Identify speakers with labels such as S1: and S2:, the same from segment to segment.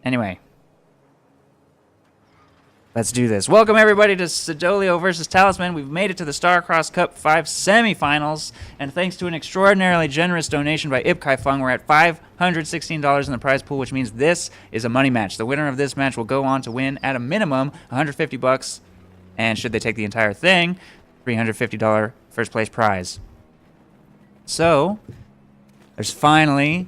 S1: Anyway. Let's do this. Welcome everybody to Siddolio versus Talisman. We've made it to the Starcross Cup 5 semifinals, and thanks to an extraordinarily generous donation by Ip Fung, we're at $516 in the prize pool, which means this is a money match. The winner of this match will go on to win at a minimum $150, and should they take the entire thing, $350 first place prize. So, there's finally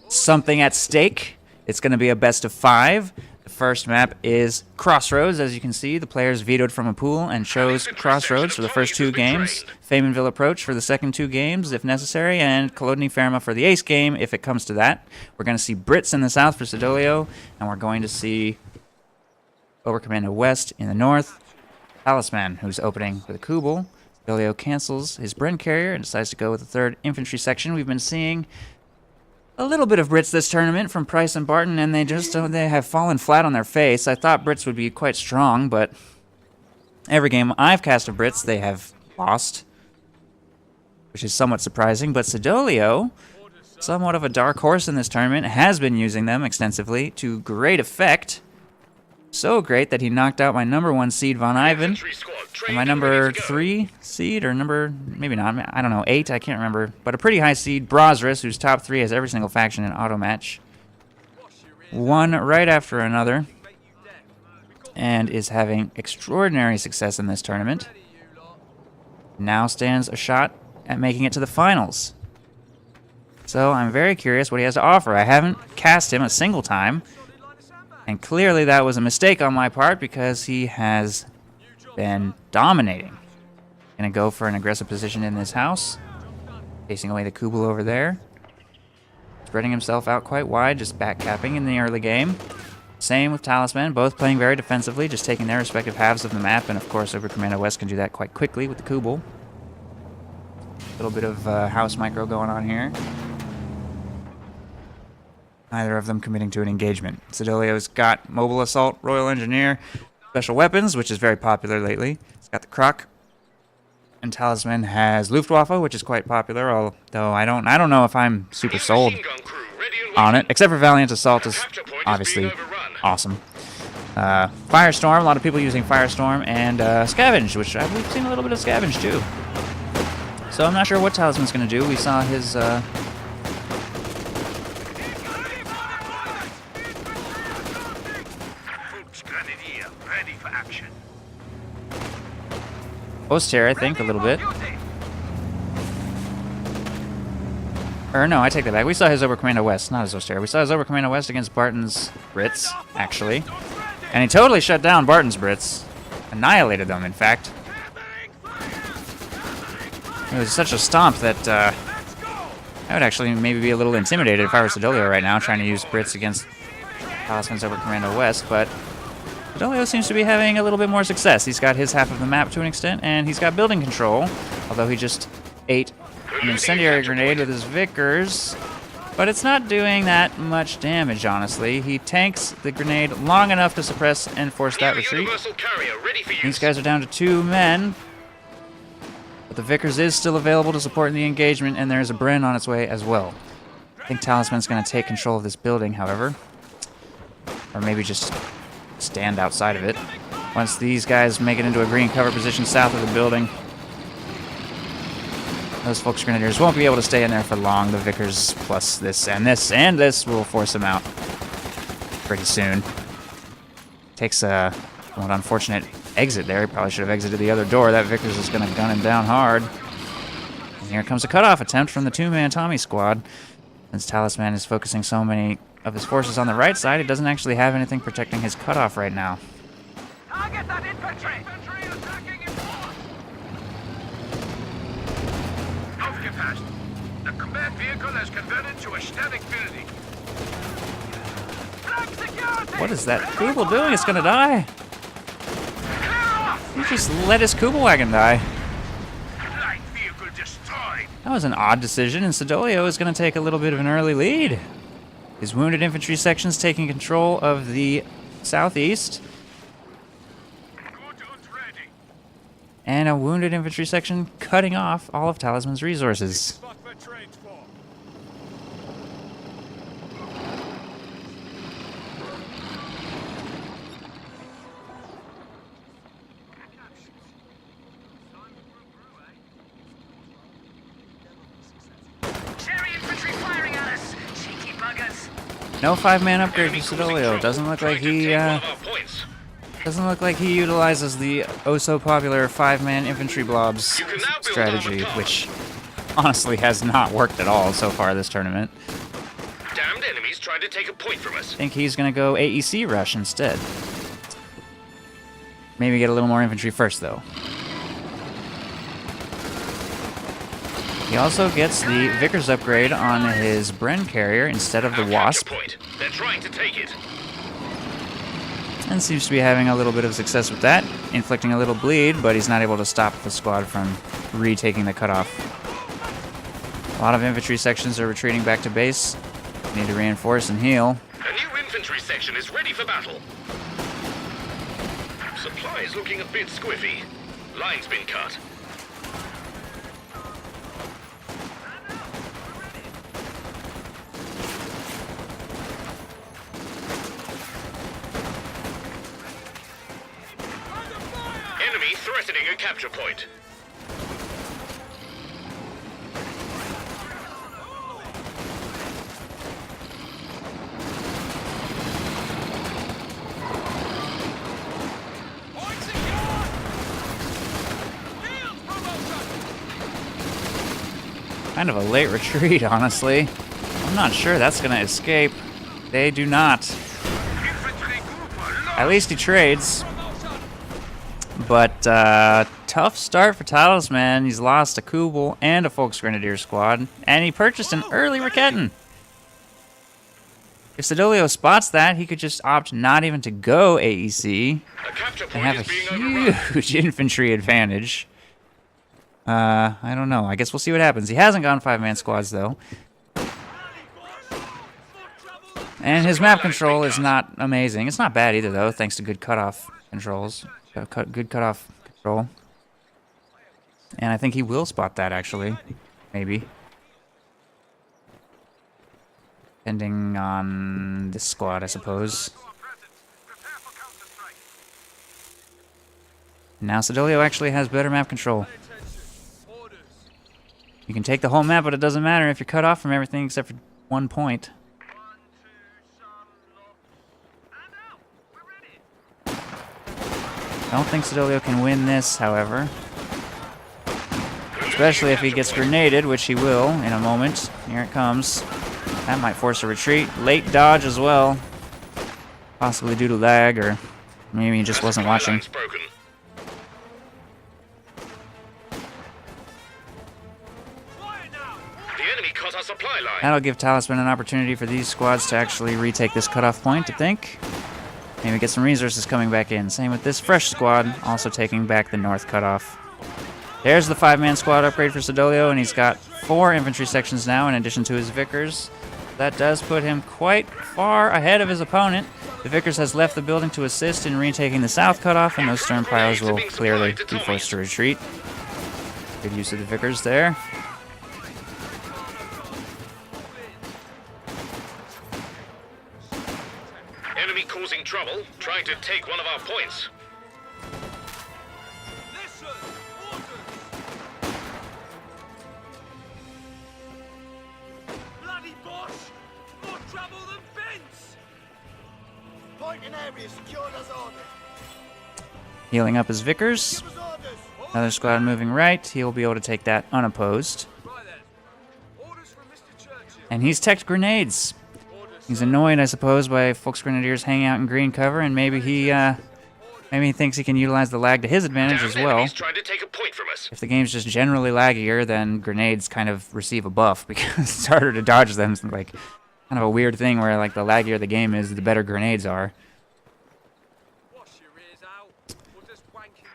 S1: something at stake. It's going to be a best of 5. First map is Crossroads. As you can see, the players vetoed from a pool and chose Crossroads for the first 2 games, Faymanville Approach for the second 2 games, if necessary, and Kolodny Ferma for the ace game, if it comes to that. We're going to see Brits in the south for Siddolio, and we're going to see Oberkommando West in the north. Talisman, who's opening with a Kubel. Siddolio cancels his Bren carrier and decides to go with the 3rd infantry section. We've been seeing a little bit of Brits this tournament from Price and Barton, and they have fallen flat on their face. I thought Brits would be quite strong, but every game I've cast of Brits, they have lost, which is somewhat surprising. But Siddolio, somewhat of a dark horse in this tournament, has been using them extensively to great effect. So great that he knocked out my number 1 seed, Von Ivan, and my number 3 seed, or maybe not, I don't know, 8, I can't remember, but a pretty high seed, Brosris, whose top 3 has every single faction in auto match. One right after another, and is having extraordinary success in this tournament. Now stands a shot at making it to the finals. So I'm very curious what he has to offer. I haven't cast him a single time, and clearly that was a mistake on my part because he has been dominating. Gonna go for an aggressive position in this house. Facing away the Kubel over there. Spreading himself out quite wide, just backcapping in the early game. Same with Talisman, both playing very defensively, just taking their respective halves of the map, and of course Oberkommando West can do that quite quickly with the Kubel. A little bit of house micro going on here. Neither of them committing to an engagement. Siddolio's got Mobile Assault, Royal Engineer, Special Weapons, which is very popular lately. It's got the Croc. And Talisman has Luftwaffe, which is quite popular, although I don't know if I'm super sold on it. Except for Valiant Assault is obviously awesome. Firestorm, a lot of people using Firestorm, and Scavenge, which we've seen a little bit of Scavenge too. So I'm not sure what Talisman's going to do. We saw his Oster, I think, a little bit. Or no, I take that back. We saw his Oberkommando West, not his Oster. We saw his Oberkommando West against Barton's Brits, actually. And he totally shut down Barton's Brits. Annihilated them, in fact. It was such a stomp that I would actually maybe be a little intimidated if I were Siddolio right now, trying to use Brits against Talisman's Oberkommando West, but Siddolio seems to be having a little bit more success. He's got his half of the map to an extent, and he's got building control, although he just ate an incendiary grenade with his Vickers, but it's not doing that much damage, honestly. He tanks the grenade long enough to suppress and force that retreat. These guys are down to 2 men, but the Vickers is still available to support in the engagement, and there's a Bren on its way as well. I think Talisman's going to take control of this building, however, or maybe just stand outside of it. Once these guys make it into a green cover position south of the building, those Volks Grenadiers won't be able to stay in there for long. The Vickers plus this and this and this will force them out pretty soon. Takes a somewhat unfortunate exit there. He probably should have exited the other door. That Vickers is going to gun him down hard. And here comes a cutoff attempt from the 2-man Tommy squad. Since Talisman is focusing so many of his forces on the right side, he doesn't actually have anything protecting his cutoff right now.
S2: Target that infantry! Infantry attacking in front! Aufgepasst! The combat vehicle has converted to a static building. Flag security!
S1: What is that Kubel doing? It's gonna die. He just let his Kubel wagon die.
S2: Light vehicle destroyed!
S1: That was an odd decision, and Siddolio is going to take a little bit of an early lead. His wounded infantry section's taking control of the southeast. And a wounded infantry section cutting off all of Talisman's resources. No 5-man upgrade for Siddolio. Doesn't look like he utilizes the oh-so-popular 5-man infantry blobs strategy, which honestly has not worked at all so far this tournament.
S2: Damned enemies tried to take a point from us.
S1: I think he's going to go AEC rush instead. Maybe get a little more infantry first, though. He also gets the Vickers upgrade on his Bren carrier instead of the Wasp.
S2: They're trying to take it.
S1: And seems to be having a little bit of success with that, inflicting a little bleed, but he's not able to stop the squad from retaking the cutoff. A lot of infantry sections are retreating back to base. Need to reinforce and heal.
S2: A new infantry section is ready for battle. Supply is looking a bit squiffy. Line's been cut. Enemy threatening a capture point.
S1: Kind of a late retreat, honestly. I'm not sure that's going to escape. They do not. At least he trades. But tough start for Talisman. He's lost a Kubel and a Volksgrenadier squad. And he purchased an early Raketten. If Siddolio spots that, he could just opt not even to go AEC and have a huge infantry advantage. I don't know. I guess we'll see what happens. He hasn't gone 5-man squads, though. And his map control is not amazing. It's not bad either, though, thanks to good cutoff controls. Good cutoff control. And I think he will spot that, actually. Maybe. Depending on this squad, I suppose. Now Siddolio actually has better map control. You can take the whole map, but it doesn't matter if you're cut off from everything except for 1 point. I don't think Siddolio can win this, however. Especially if he gets grenaded, which he will in a moment. Here it comes. That might force a retreat. Late dodge as well. Possibly due to lag, or maybe he just wasn't watching. That'll give Talisman an opportunity for these squads to actually retake this cutoff point, I think. Maybe get some resources coming back in. Same with this fresh squad, also taking back the north cutoff. There's the 5-man squad upgrade for Siddolio, and he's got 4 infantry sections now in addition to his Vickers. That does put him quite far ahead of his opponent. The Vickers has left the building to assist in retaking the south cutoff, and those stern piles will clearly be forced to retreat. Good use of the Vickers there.
S2: Enemy causing trouble, trying to take one of our points. Listen, orders. Bloody Bosch! More trouble than Vince! Point in area secured as ordered.
S1: Healing up his Vickers. Another squad moving right. He'll be able to take that unopposed.
S2: Right then. Orders from Mr. Churchill.
S1: And he's teched grenades. He's annoyed, I suppose, by Volksgrenadiers hanging out in green cover, and maybe he thinks he can utilize the lag to his advantage as well.
S2: Trying to take a point from us.
S1: If the game's just generally laggier, then grenades kind of receive a buff because it's harder to dodge them. It's like kind of a weird thing where like the laggier the game is, the better grenades are.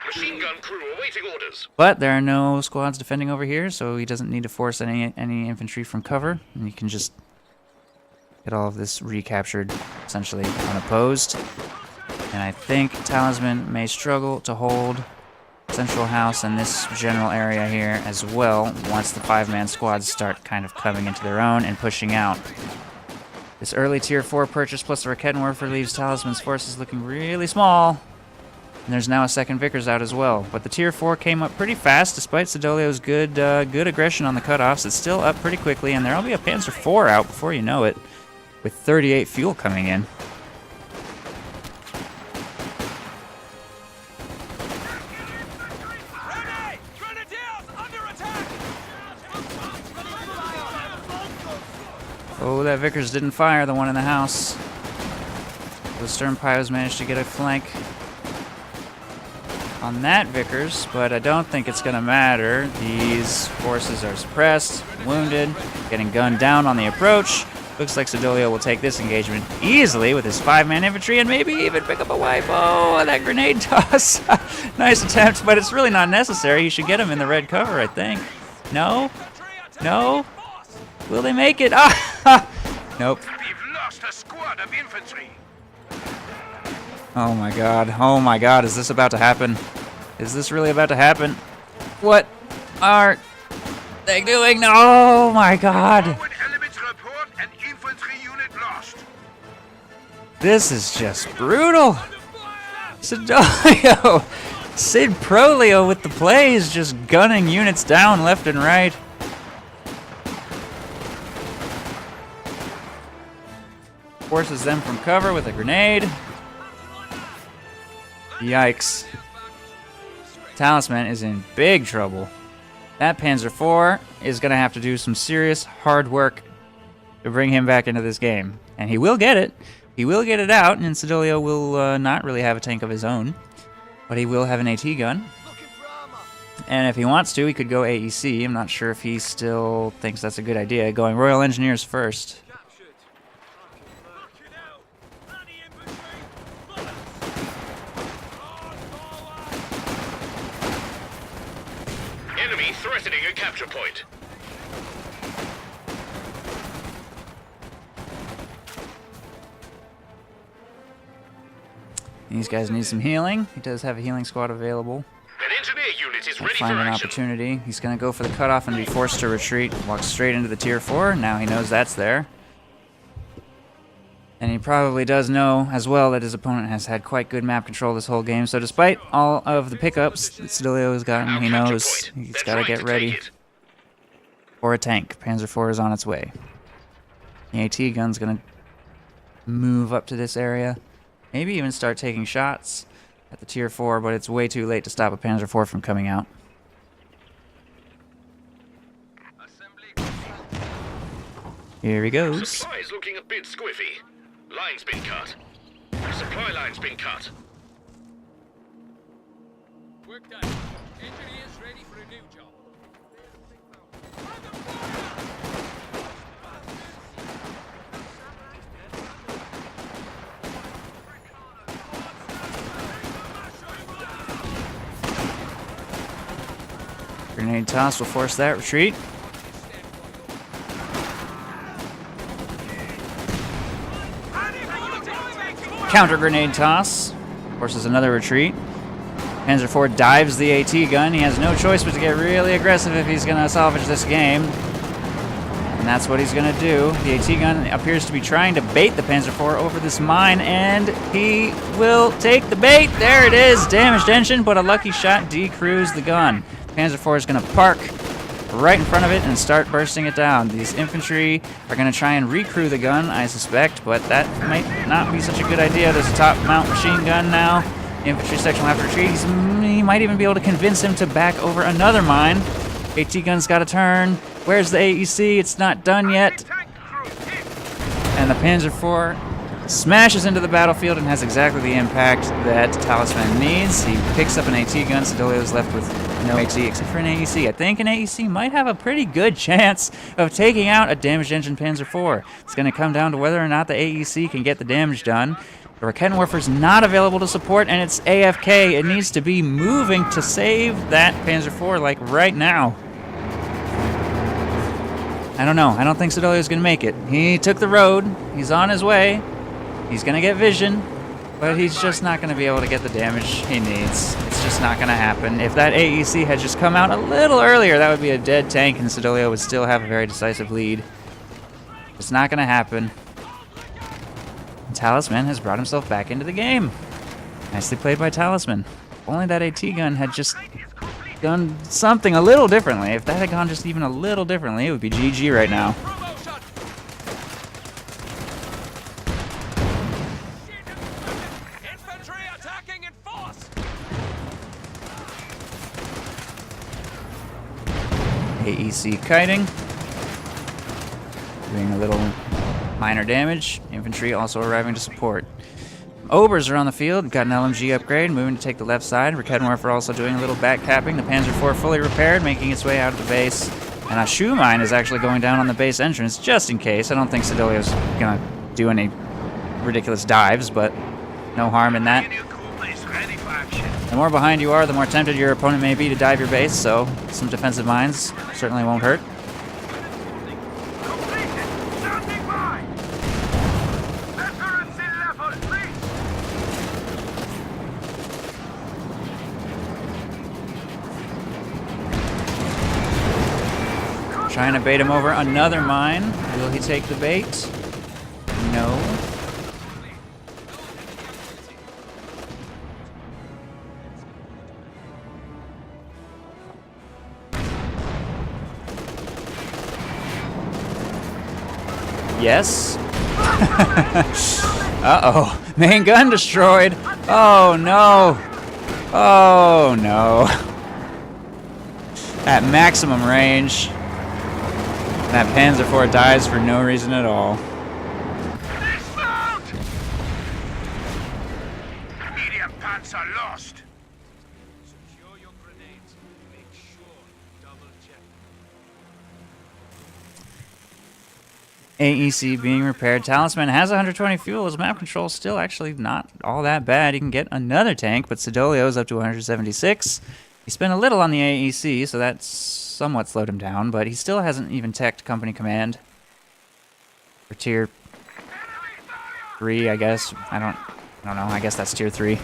S2: Machine gun crew awaiting orders.
S1: But there are no squads defending over here, so he doesn't need to force any infantry from cover, and he can just get all of this recaptured, essentially unopposed. And I think Talisman may struggle to hold Central House and this general area here as well once the 5-man squads start kind of coming into their own and pushing out. This early Tier 4 purchase plus the Raketten Warfare leaves Talisman's forces looking really small. And there's now a second Vickers out as well. But the Tier 4 came up pretty fast despite Siddolio's good aggression on the cutoffs. It's still up pretty quickly, and there'll be a Panzer IV out before you know it. with 38 fuel coming in.
S2: Ready! Grenadiers under attack!
S1: Oh, that Vickers didn't fire the one in the house. The Stern Pios managed to get a flank on that Vickers, but I don't think it's going to matter. These forces are suppressed, wounded, getting gunned down on the approach. Looks like Siddolio will take this engagement easily with his 5-man infantry and maybe even pick up a wipe. Oh, that grenade toss. Nice attempt, but it's really not necessary. You should get him in the red cover, I think. No? No? Will they make it? Ah! Nope.
S2: We've lost a squad of infantry.
S1: Oh my god. Oh my god. Is this about to happen? Is this really about to happen? What are they doing? No! Oh my god.
S2: Forward elements report an infantry unit lost.
S1: This is just brutal. Siddolio. Sid Prolio with the plays, just gunning units down left and right. Forces them from cover with a grenade. Yikes. Talisman is in big trouble. That Panzer IV is going to have to do some serious hard work to bring him back into this game. And he will get it. He will get it out, and Siddolio will not really have a tank of his own. But he will have an AT gun. And if he wants to, he could go AEC. I'm not sure if he still thinks that's a good idea. Going Royal Engineers first.
S2: Enemy threatening a capture point.
S1: These guys need some healing. He does have a healing squad available.
S2: An engineer unit is
S1: He'll
S2: ready for
S1: find an
S2: action.
S1: opportunity. He's going to go for the cutoff and be forced to retreat. Walk straight into the tier 4. Now he knows that's there. And he probably does know as well that his opponent has had quite good map control this whole game. So despite all of the pickups that Siddolio has gotten, he knows he's got to get ready for a tank. Panzer IV is on its way. The AT gun's going to move up to this area. Maybe even start taking shots at the tier 4, but it's way too late to stop a Panzer IV from coming out. Here he goes.
S2: Supply's looking a bit squiffy. Line's been cut. Supply line's been cut.
S3: Work done. Engineers ready for a new job.
S1: Grenade toss will force that retreat. Counter grenade toss forces another retreat. Panzer IV dives the AT gun. He has no choice but to get really aggressive if he's going to salvage this game. And that's what he's going to do. The AT gun appears to be trying to bait the Panzer IV over this mine, and he will take the bait. There it is. Damaged engine, but a lucky shot decrews the gun. Panzer IV is going to park right in front of it and start bursting it down. These infantry are going to try and recrew the gun, I suspect, but that might not be such a good idea. There's a top mount machine gun now. The infantry section will have to retreat. He might even be able to convince him to back over another mine. AT gun's got to turn. Where's the AEC? It's not done yet. And the Panzer IV smashes into the battlefield and has exactly the impact that Talisman needs. He picks up an AT gun. Siddolio is left with no AT except for an AEC. I think an AEC might have a pretty good chance of taking out a damaged engine Panzer IV. It's going to come down to whether or not the AEC can get the damage done. The Raketenwerfer is not available to support, and it's AFK. It needs to be moving to save that Panzer IV, like right now. I don't know. I don't think Siddolio is going to make it. He took the road. He's on his way. He's going to get vision, but he's just not going to be able to get the damage he needs. It's just not going to happen. If that AEC had just come out a little earlier, that would be a dead tank, and Siddolio would still have a very decisive lead. It's not going to happen. Talisman has brought himself back into the game. Nicely played by Talisman. If only that AT gun had just done something a little differently. If that had gone just even a little differently, it would be GG right now. AEC kiting. Doing a little minor damage. Infantry also arriving to support. Obers are on the field. Got an LMG upgrade. Moving to take the left side. Rakettenwerfer also doing a little back capping. The Panzer IV fully repaired, making its way out of the base. And a shoe mine is actually going down on the base entrance, just in case. I don't think Siddolio's gonna do any ridiculous dives, but no harm in that. The more behind you are, the more tempted your opponent may be to dive your base, so some defensive mines certainly won't hurt. Trying to bait him over another mine. Will he take the bait? No. Yes. Uh-oh. Main gun destroyed. Oh, no. Oh, no. At maximum range. That Panzer IV dies for no reason at all.
S2: Medium panzer lost.
S3: Secure your grenades. Make sure double check.
S1: AEC being repaired. Talisman has 120 fuel. His map control still actually not all that bad. He can get another tank, but Siddolio is up to 176. He spent a little on the AEC, so that's somewhat slowed him down, but he still hasn't even teched company command. For tier 3, I guess. I don't know. I guess that's tier 3.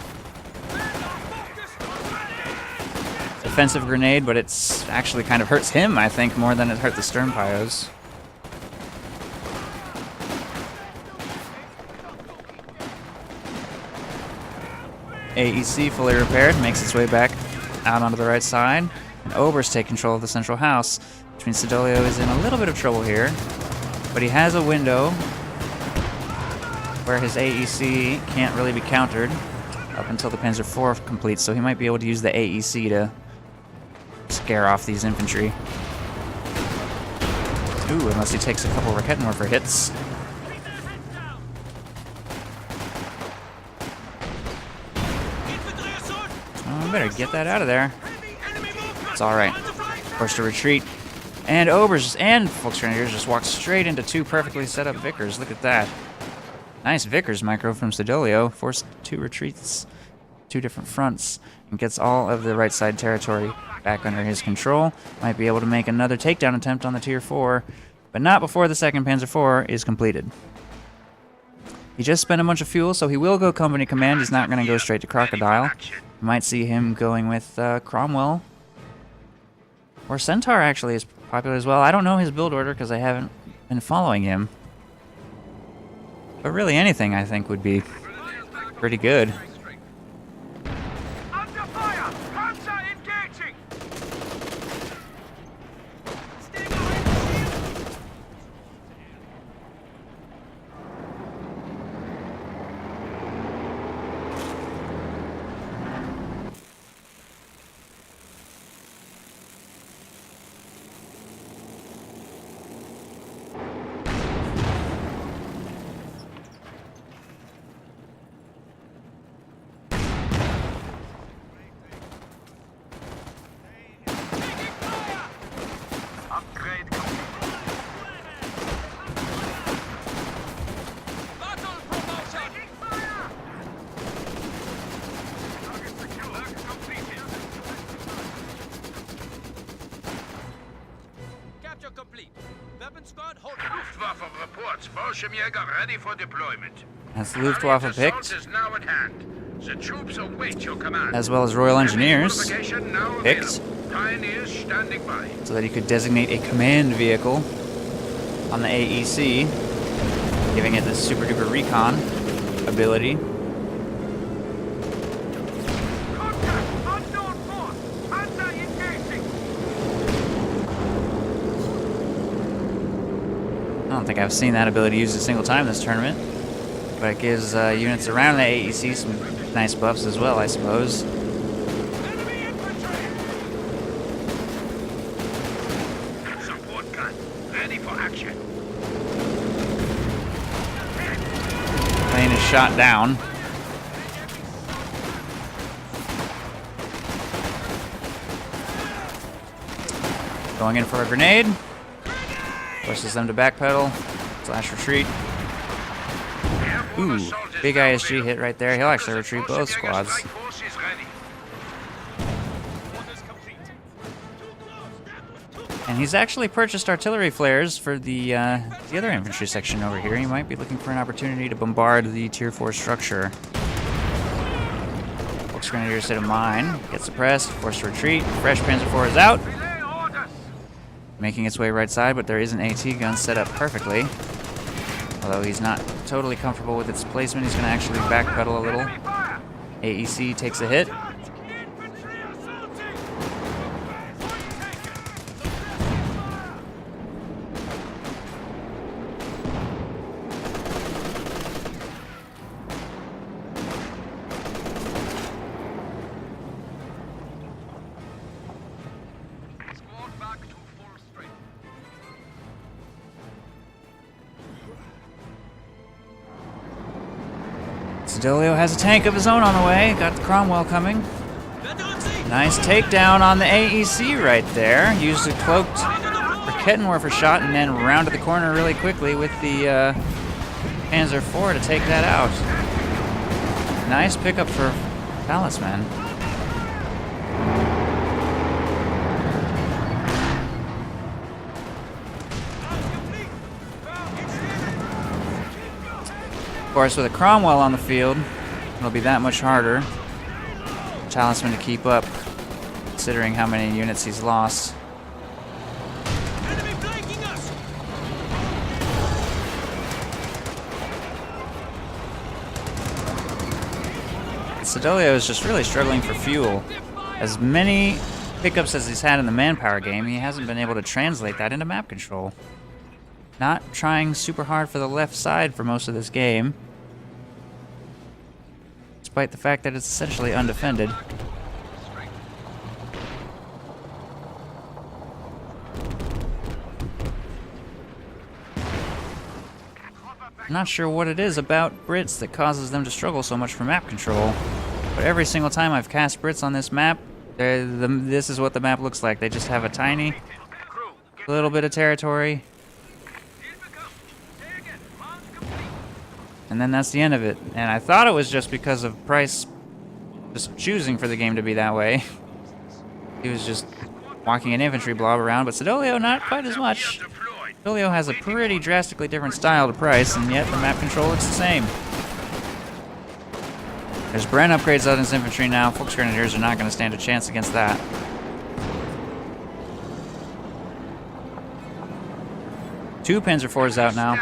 S1: Defensive grenade, but it's actually kind of hurts him, I think, more than it hurt the Stern Pyos. AEC fully repaired, makes its way back out onto the right side. And Obers take control of the central house, which means Siddolio is in a little bit of trouble here. But he has a window where his AEC can't really be countered up until the Panzer IV completes, so he might be able to use the AEC to scare off these infantry. Ooh, unless he takes a couple Rakettenwerfer hits. Oh, I better get that out of there. It's alright. Forced to retreat. And Obers and Volksgrenadiers just walk straight into two perfectly set up Vickers. Look at that. Nice Vickers micro from Siddolio. Forced two retreats, two different fronts, and gets all of the right side territory back under his control. Might be able to make another takedown attempt on the tier 4, but not before the second Panzer IV is completed. He just spent a bunch of fuel, so he will go company command. He's not going to go straight to Crocodile. You might see him going with Cromwell. Or Centaur actually is popular as well. I don't know his build order because I haven't been following him. But really anything I think would be pretty good.
S2: Under fire! Panzer engaging! Stay behind the shield!
S3: Complete. Weapon squad, hold
S2: Luftwaffe reports Fallschirmjäger ready for deployment.
S1: That's Luftwaffe picked,
S2: Is now at hand. The troops await your command.
S1: as well as Royal Engineers
S2: Fortification now
S1: picked,
S2: available. Pioneers standing by.
S1: so that he could designate a command vehicle on the AEC, giving it the super duper recon ability.
S2: Contact! Unknown force! Panzer engaging!
S1: I don't think I've seen that ability used a single time this tournament, but it gives units around the AEC some nice buffs as well, I suppose.
S2: Enemy infantry!
S1: is shot down. Going in for a grenade. Forces them to backpedal. Slash retreat. Ooh, big ISG hit right there. He'll actually retreat both squads. And he's actually purchased artillery flares for the other infantry section over here. He might be looking for an opportunity to bombard the Tier 4 structure. Volks Grenadiers hit a mine. Gets suppressed. Forced to retreat. Fresh Panzer IV is out. Making its way right side, but there is an AT gun set up perfectly. Although he's not totally comfortable with its placement, he's going to actually backpedal a little. AEC takes a hit. Siddolio has a tank of his own on the way. Got the Cromwell coming. Nice takedown on the AEC right there. Used a cloaked Rakettenwerfer shot and then rounded the corner really quickly with the Panzer IV to take that out. Nice pickup for Talisman. Of course, with a Cromwell on the field, it'll be that much harder for Talisman to keep up, considering how many units he's lost.
S2: Enemy flanking us!
S1: Siddolio is just really struggling for fuel. As many pickups as he's had in the manpower game, he hasn't been able to translate that into map control. Not trying super hard for the left side for most of this game, despite the fact that it's essentially undefended. I'm not sure what it is about Brits that causes them to struggle so much for map control, but every single time I've cast Brits on this map, this is what the map looks like. They just have a tiny little bit of territory, and then that's the end of it. And I thought it was just because of Price just choosing for the game to be that way. He was just walking an infantry blob around, but Siddolio not quite as much. Siddolio has a pretty drastically different style to Price, and yet the map control looks the same. There's brand upgrades on his infantry now. Volks Grenadiers are not going to stand a chance against that. Two Panzer IVs out now.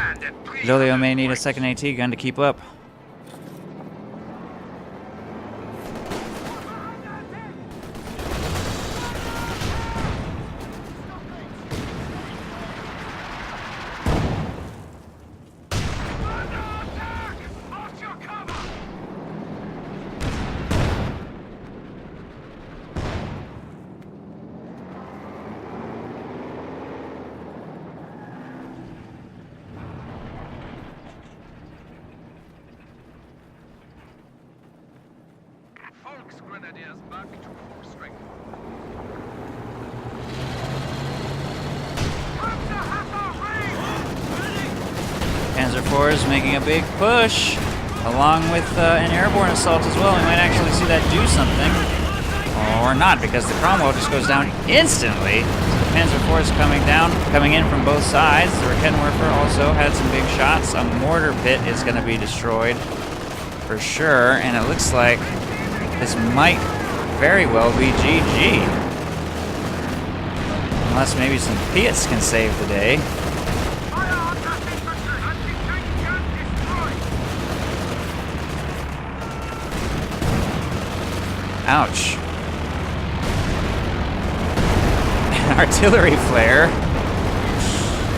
S1: Siddolio may need a second AT gun to keep up.
S3: Grenadiers back to full strength.
S1: Panzer IVs making a big push, along with an airborne assault as well. We might actually see that do something. Or not, because the Cromwell just goes down instantly. The Panzer IVs coming in from both sides. The Rakettenwerfer also had some big shots. A mortar pit is going to be destroyed for sure, and it looks like this might very well be GG. Unless maybe some Piats can save the day. Ouch. An artillery flare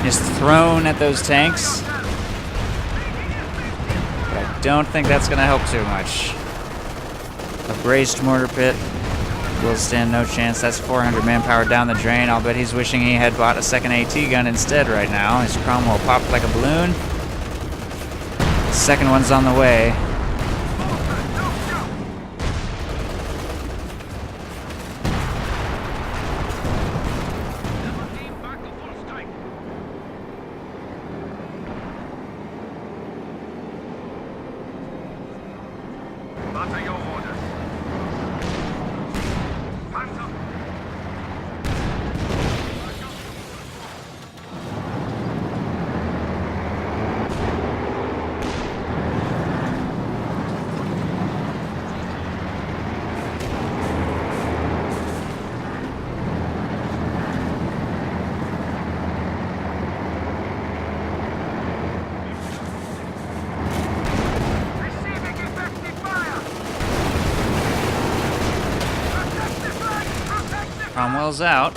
S1: is thrown at those tanks. But I don't think that's going to help too much. A braced mortar pit will stand no chance. That's 400 manpower down the drain. I'll bet he's wishing he had bought a second AT gun instead right now. His Cromwell popped like a balloon. Second one's on the way.
S3: What are your orders? Phantom! Receiving effective fire! Protect the flag! Protect the flag!
S1: Cromwell's out.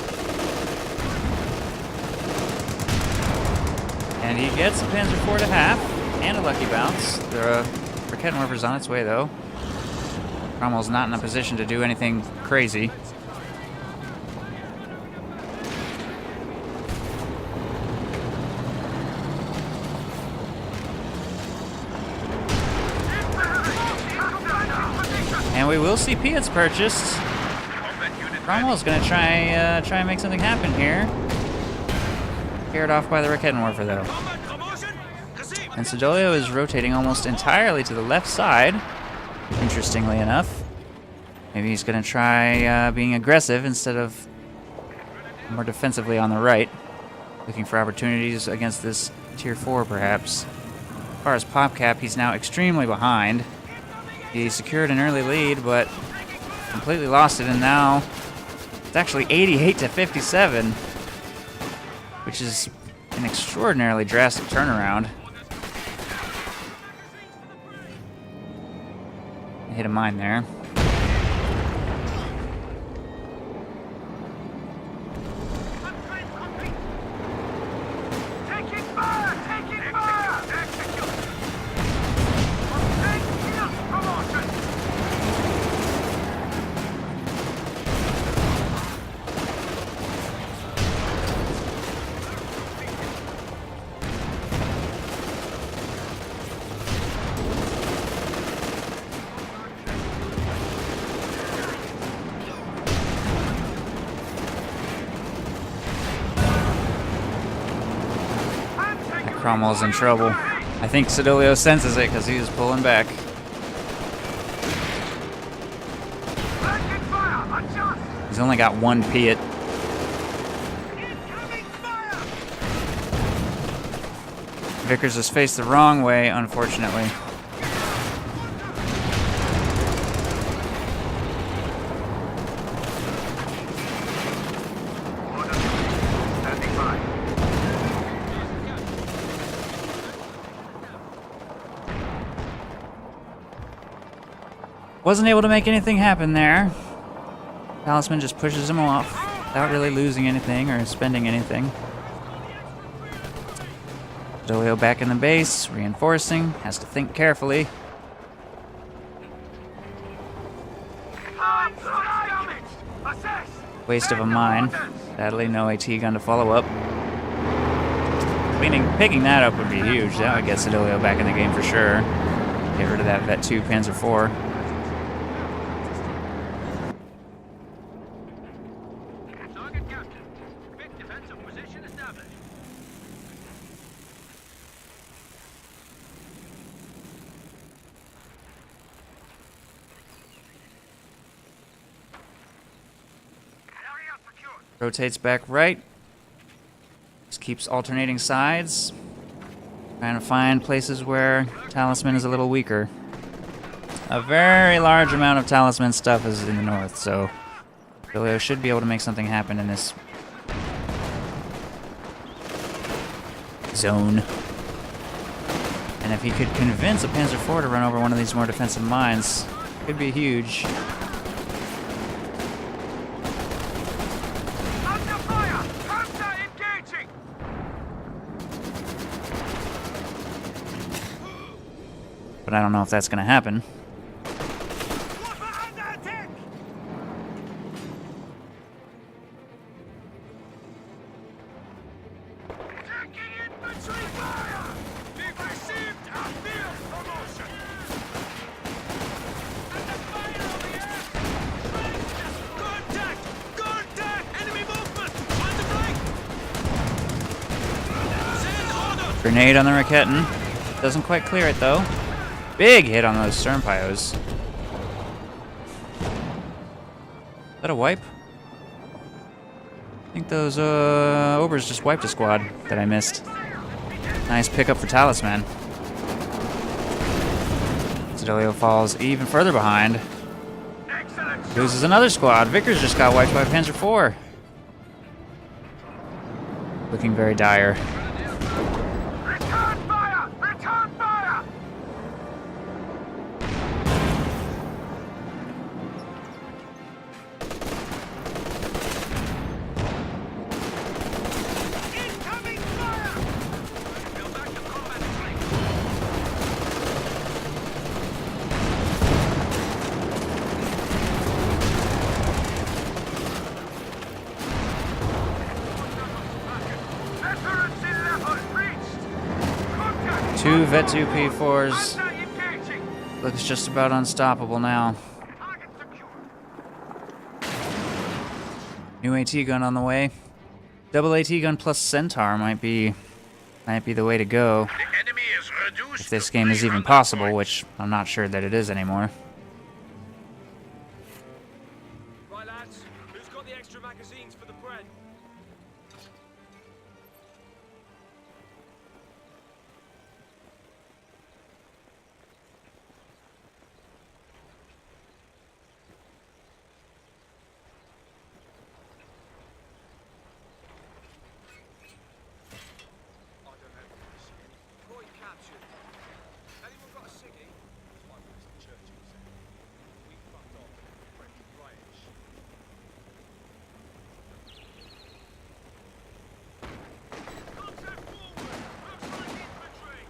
S1: And he gets a Panzer IV to half and a lucky bounce. The Rakettenwerfer's on its way though. Cromwell's not in a position to do anything crazy. And we will see Piats purchased. Cromwell's gonna try and make something happen here. Carried off by the Rakettenwerfer though. And Siddolio is rotating almost entirely to the left side, interestingly enough. Maybe he's gonna try being aggressive instead of more defensively on the right. Looking for opportunities against this tier 4 perhaps. As far as PopCap, he's now extremely behind. He secured an early lead, but completely lost it, and now it's actually 88 to 57, which is an extraordinarily drastic turnaround. I hit a mine there.
S3: Taking fire! Taking fire! Execute! Obtain field promotion!
S1: Cromwell's in trouble. I think Siddolio senses it because he is pulling back.
S3: Taking fire! Adjust!
S1: He's only got one Piat.
S3: Incoming fire!
S1: Vickers is faced the wrong way, unfortunately.
S3: Orders. Standing by.
S1: Wasn't able to make anything happen there. Talisman just pushes him off without really losing anything or spending anything. Siddolio back in the base, reinforcing, has to think carefully.
S3: Assess!
S1: Waste of a mine. Sadly, no AT gun to follow up. Picking that up would be huge. That would get Siddolio back in the game for sure. Get rid of that Vet 2 Panzer IV.
S3: Target captain. Quick defensive position established. Area secured.
S1: Rotates back right. Just keeps alternating sides. Trying to find places where Talisman is a little weaker. A very large amount of Talisman stuff is in the north, so Siddolio should be able to make something happen in this zone. And if he could convince a Panzer IV to run over one of these more defensive mines, it could be huge.
S3: Under fire! Counter engaging!
S1: But I don't know if that's going to happen.
S3: Waffe under attack! Taking infantry fire! We've received a field
S1: Grenade on the Raketen. Doesn't quite clear it though. Big hit on those Sternpyos. Is that a wipe? I think those Obers just wiped a squad that I missed. Nice pickup for Talisman. Siddolio falls even further behind. Loses another squad. Vickers just got wiped by Panzer IV. Looking very dire.
S2: Return fire! Return fire! Incoming fire!
S3: Go back to combat train.
S2: Veterancy level reached! Contact!
S1: Two Vet-2 P4s.
S2: Under engaging!
S1: Looks just about unstoppable now.
S2: Target secure!
S1: New AT gun on the way. Double AT gun plus Centaur might be the way to go.
S3: The enemy is reduced.
S1: If this game is even possible, which I'm not sure that it is anymore.
S3: Right, lads. Who's got the extra magazines for the bread? I don't know if there's any point captured. Anyone got a ciggy? That's my Winston Churchill said. We fucked off in the French riots.
S2: Contact forward! Outside infantry!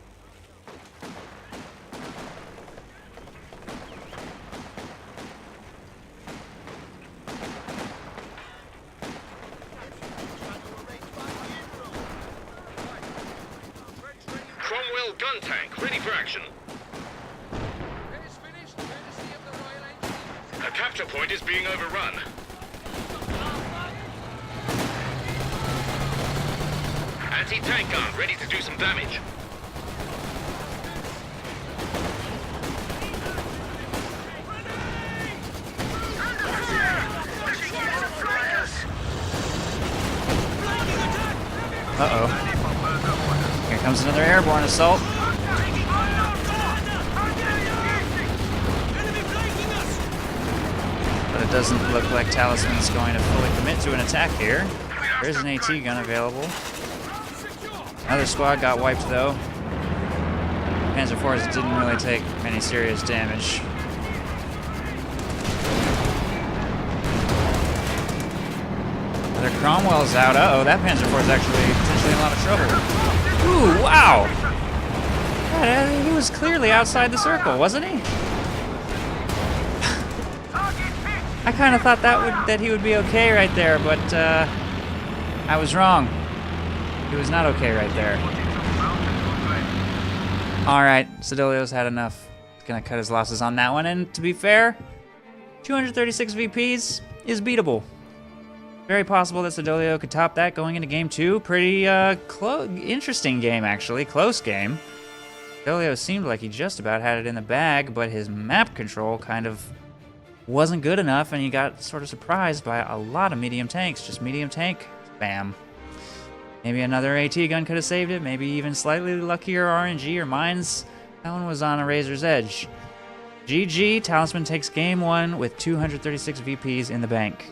S3: Cromwell gun tank, ready for action.
S4: Finished, courtesy of the Royal Engineers.
S3: A capture point is being overrun. Anti-tank gun, ready to do some damage.
S1: Uh-oh. Here comes another airborne assault. But it doesn't look like Talisman's going to fully commit to an attack here. There's an AT gun available. Another squad got wiped though. Panzer IVs didn't really take any serious damage. Another Cromwell's out. Uh-oh, that Panzer IV is actually potentially in a lot of trouble. Ooh, wow! God, he was clearly outside the circle, wasn't he? I kind of thought that he would be okay right there, but I was wrong. He was not okay right there. All right, Siddolio's had enough. He's gonna cut his losses on that one, and to be fair, 236 VPs is beatable. Very possible that Siddolio could top that going into game 2. Pretty interesting game, actually. Close game. Siddolio seemed like he just about had it in the bag, but his map control kind of wasn't good enough, and he got sort of surprised by a lot of medium tanks. Just medium tank, bam. Maybe another AT gun could have saved it. Maybe even slightly luckier RNG or mines. That one was on a razor's edge. GG, Talisman takes game 1 with 236 VPs in the bank.